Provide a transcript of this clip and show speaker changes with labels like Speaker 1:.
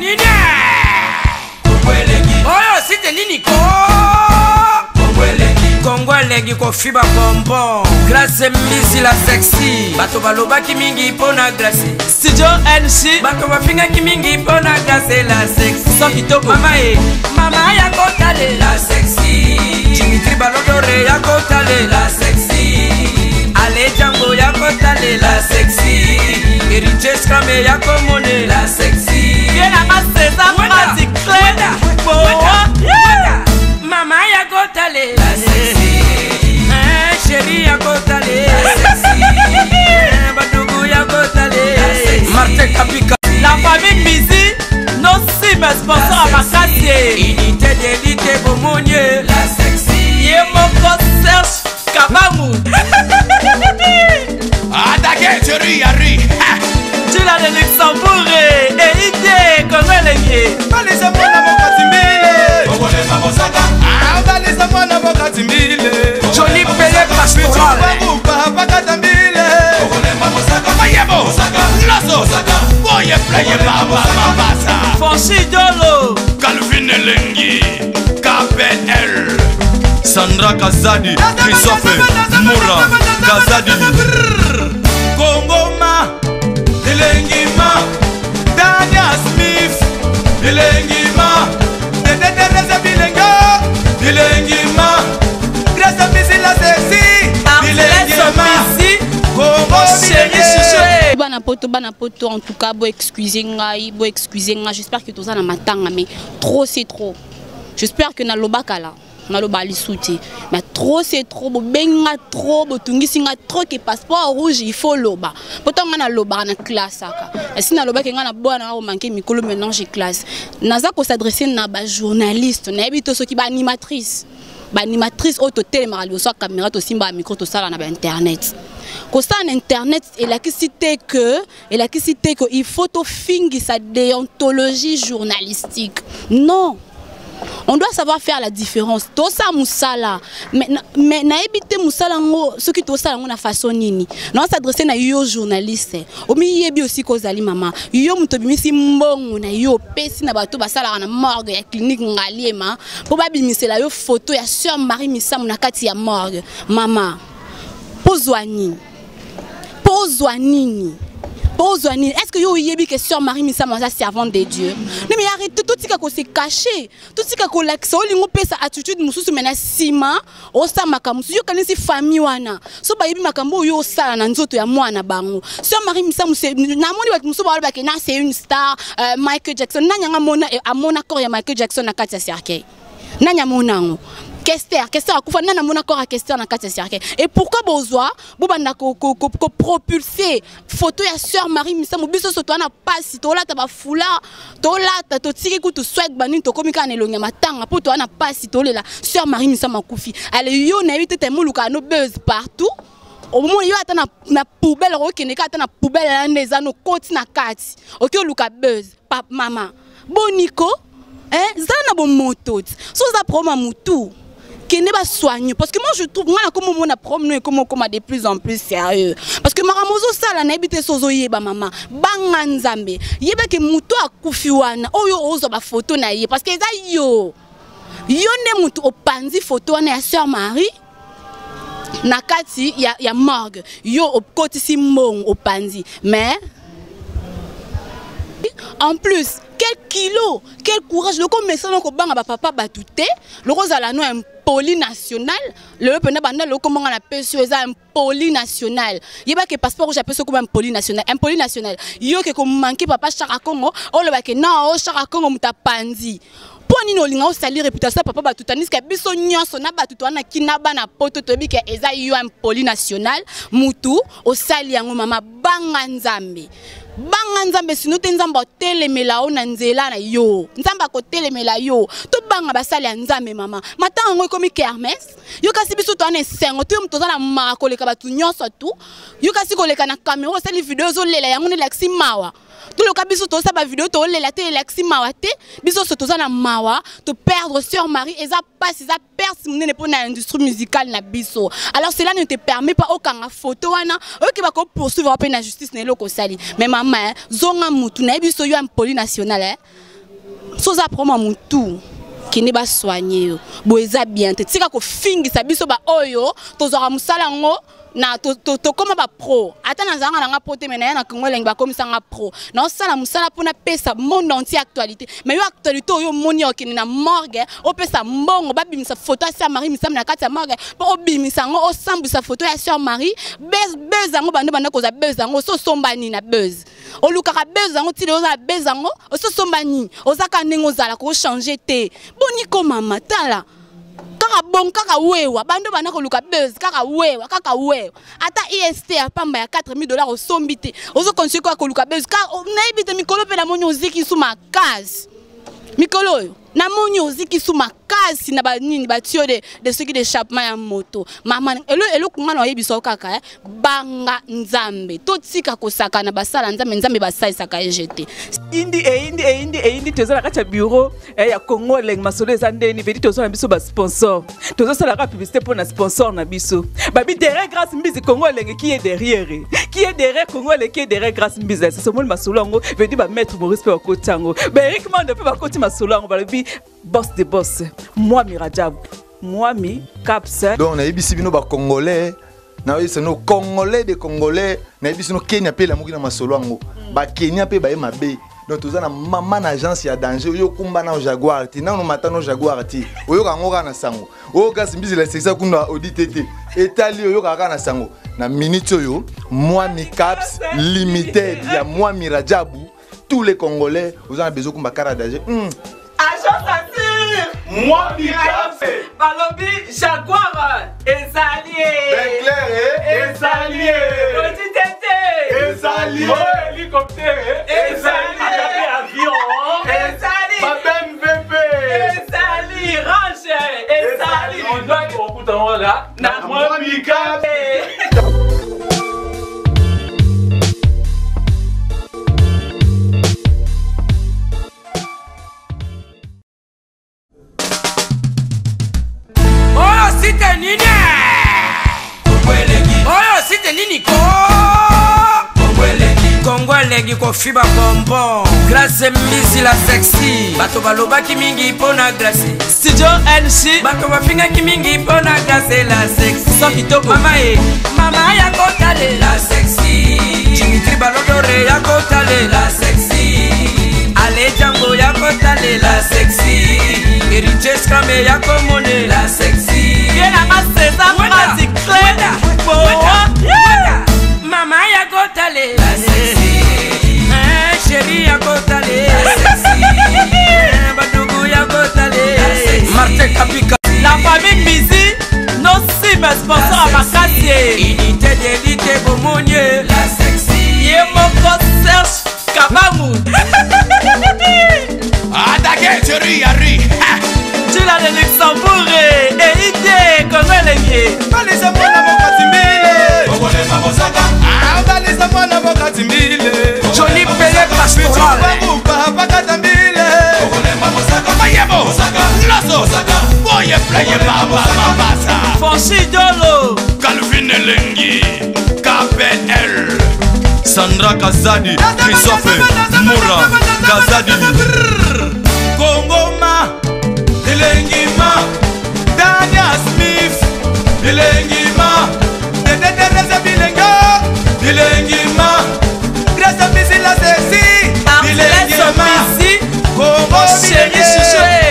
Speaker 1: nini oyo site nini ko Kongolegi ko fiba bonbon Glace misi la sexy Bato balobaki mingi pona glace
Speaker 2: Studio NC
Speaker 1: Bato bafingaki mingi pona glace la sexy
Speaker 2: Sans kitoko
Speaker 1: Mama ya kotale la sexy Dimitri Balodore ya kotale la sexy Ale Django ya kotale la sexy Héritier Scramé ya komone la sexy
Speaker 2: Viens à César Magic
Speaker 1: Mama ya kotale la sexy Chérie ya kotale la sexy Badougou ya kotale la sexy Martin Kapika
Speaker 2: La famille Mizi non si mes sponsors à Makassie
Speaker 1: Unité d'élite Bomonier la sexy
Speaker 2: Yemoko Serge Kabamou
Speaker 3: Attaquez, chérie, Yari
Speaker 2: Tula de Luxembourg et idée Congolais
Speaker 3: Balisa mwana mokatimbile Kongole mabosaka Balisa mwana mokatimbile
Speaker 1: Jolie Pelé Pastoral
Speaker 3: Bakatambile Kongole mabosaka Mayebo Lazo Boye playe baba mabasa
Speaker 2: Fonchi Dolo
Speaker 3: Calvin Elengi KPL Sandra Kazadi Christophe Moura Kazadi Kongoma Elengima Dania Smith Elengima Teresa Bilenga Elengima Grâce Misi la sexy Elengima Kongo
Speaker 2: Chérie
Speaker 4: Bana poto en tout cas bo excuser nga j'espère que tout ça na matanga mais trop c'est trop j'espère que na lobaka là na lobali souti mais trop c'est trop bo benga trop bo tungisi nga trop que passeport rouge il faut loba pourtant nga na loba na classe aka si na lobaka nga na bona o manquer mikolo maintenant j'ai classe naza ko s'adresser na ba journaliste na ebito so ki ba animatrice au totel marali soit caméra to simba micro to sala na ba internet ko ça en internet et la cité que il faut to fingi sa déontologie journalistique non. On doit savoir faire la différence. Tout ça musala, mais na ebité musala ngo, ce qui tout ça ngo na façon nini. Non s'adresser na yo journaliste. O mi yebi aussi kozali mama. Yo mutobimisi mbongo na yo pesi na bato basala na morgue ya clinique ngaliema. Po ba bimisela yo photo ya sœur Marie Misamu na kati ya morgue. Mama. Pozwani. Est-ce que vous avez que sœur Marie Missa Manza servante de Dieu? Non mais arrêtez tout ce qui s'est caché, tout ce qui a l'accès, on peut sa attitude mususu mena sima, o sa makamusu yo kanisi famille wana. So ba yebi makambo yo sala na nzoto ya mwana bango. Sœur Marie Missa Muse na moni ba mususu ba ke na c'est une star Michael Jackson na nyanga mona amona corps ya Michael Jackson na kati ya cercueil. Na nyamona ngo. Kester akufa nana mona corps à Kester na kati ya cercueil. Et pourquoi bozwa bobanda ko propulser photo ya sœur Marie Missa Mobiso soto na pasi to lata ba fula to lata to tiki ku to swag bani to komika na elonga matanga po to na pasi to lela sœur Marie Missa Makufi. Ale yo na yite te muluka no buzz partout. Au moment où il y a na poubelle rokeneka ta na poubelle na neza no koti na kati. OK luka buzz papa mama. Boniko zana bon moto. So za proma mutu. Qui n'est pas soigné parce que moi je trouve moi comme on a promené comme de plus en plus sérieux parce que maramozo sala na ebité sozo yeba mama banga nzambe yeba ke muto akufi wana oyo ozo ba photo na ye parce que eza yo ne muto opanzi photo wana ya sœur Marie na kati ya morgue yo okotisi mbongo opanzi mais en plus quel kilo, quel courage, le commerçant ko banga ba papa batouté, le rosala no un poli national, le pena banda le comment on appelle ça un poli national. Yeba que passeport j'appelle ça comme un poli national, Yo que ko manquer papa Chaka Congo, o le ba que non, o Chaka Congo muta panzi. Poni no linga o sali réputation papa batutanis ka biso nyonso na batuto na kinaba na poto tobi ke eza yo un poli national, mutu o sali yango mama banga nzambe. Banga nzambe sino te nzamba telemela o na nzela na yo nzamba ko telemela yo to banga basali ya nzambe mama matanga ngo komi kermesse yo kasi biso to ana sengo to mtoza na makoleka batu nyonso tu yo kasi koleka na caméra sali video zo lela yango ne laxi mawa to loka biso to sa ba video to lela te laxi mawa te biso so toza na mawa to perdre sœur Marie eza passe eza perte munene pour na industrie musicale na biso alors cela ne te permet pas okanga photo wana oki ba ko poursuivre pe na justice na eloko sali mais mama zonga mutu na biso yo un poli national soza promo mutu qui n'est pas soigné boeza bien te tika ko fingisa biso ba oyo tozora musala ngo na to koma ba pro ata na zanga nga proté mena na Congo lengi ba komisa nga pro na osala musala pona pesa monde entier actualité mais yo actualité oyo moni okini na morgue o pesa mbongo ba bimisa photo ya Sœur Marie misam na kati ya morgue po obimisa ngo osambisa photo ya Sœur Marie beza ngo banda koza beza ngo so sombani na buzz o lukaka beza ngo tile oza beza ngo so sombani ozaka nengo zala ko changer te boni ko mama tala kaka bon kaka wewa bando bana ko luka buzz kaka wewa ata IST ya pamba ya $4000 osombite ozo konshiko ko luka buzz ka naibite mikolo pe na monyo ziki suma kazi mikolo yo na monyo ziki suma kazi na ba nini ba tio de ceux qui d'échappement ya moto mama elo kunga na yebiso kaka banga nzambe totika kosaka na basala nzambe basaisa ka jeté
Speaker 2: indi tozala kacha bureau ya Congo leng masolo ezandeni vedi tozala biso ba sponsor tozosala ka publicité pour na sponsor na biso babi derrière grâce mbizi Congo leng qui est derrière Congo leng qui est derrière grâce mbizi c'est somol masolo ngo vedi ba maître Maurice pe bakotango ba Eric Mande pe bakoti masolo ngo balabi boss de boss moi Mirajab moi mi caps
Speaker 3: donc na yebisi bino ba congolais na yebisi no congolais de congolais na yebisi no Kenya pe la mukina masolo ngo ba Kenya pe ba ye mabe donc toza na mama na agence ya danger yo kumba na Jaguar ti na no matano Jaguar ti oyo ka ngoka na sango oyo ka simbizi la sexa kuna auditete etali oyo ka na sango na minute oyo moi mi caps limited ya moi Mirajabu tous les congolais vous avez besoin kumba kara danger
Speaker 2: agence assure
Speaker 3: moi mi caps
Speaker 2: balobi Jaguar ezalié
Speaker 3: Beclair
Speaker 2: auditete
Speaker 3: ezalié
Speaker 2: hélicoptère ezalié avion ezali
Speaker 3: Babem VP
Speaker 2: ezali range ezali ndoa kokutanga na
Speaker 3: moi mi caps
Speaker 1: Kongolegi ko fiba bonbon grâce mbizi la sexy bato balobaki mingi pona grâce
Speaker 2: studio NC
Speaker 1: bato bafingaki mingi pona grâce la sexy
Speaker 2: so kitoko
Speaker 1: mama ya kotale la sexy Dimitri Balodore ya kotale la sexy Ale Django ya kotale la sexy Eriches Kame ya komone la sexy
Speaker 2: yena maseza mazi kleda
Speaker 1: mama ya kotale la sexy chérie ya kotale la sexy badugu ya kotale la sexy Martin Kapika
Speaker 2: la famille Mizi non si mais sponsor à Makassi
Speaker 1: unité d'élite Bomonye la sexy
Speaker 2: Yemoko Serge Kabangu
Speaker 3: Attaquez chérie Yari
Speaker 2: Tula de Luxembourg et idée Congolais
Speaker 3: Balisa mwana mokatimbile Kongole mabosaka balisa mwana mokatimbile
Speaker 1: Johnny Pele Pastoral
Speaker 3: bakatambile Kongole mabosaka Mayebo Lasso Boye playe baba mabasa
Speaker 2: Fonchi Dolo
Speaker 3: Calvin Elengi KPL Sandra Kazadi Christophe Moura Kazadi Kongoma Dilengima Dania Smith Dilengima Dededereza Bilenga Dilengima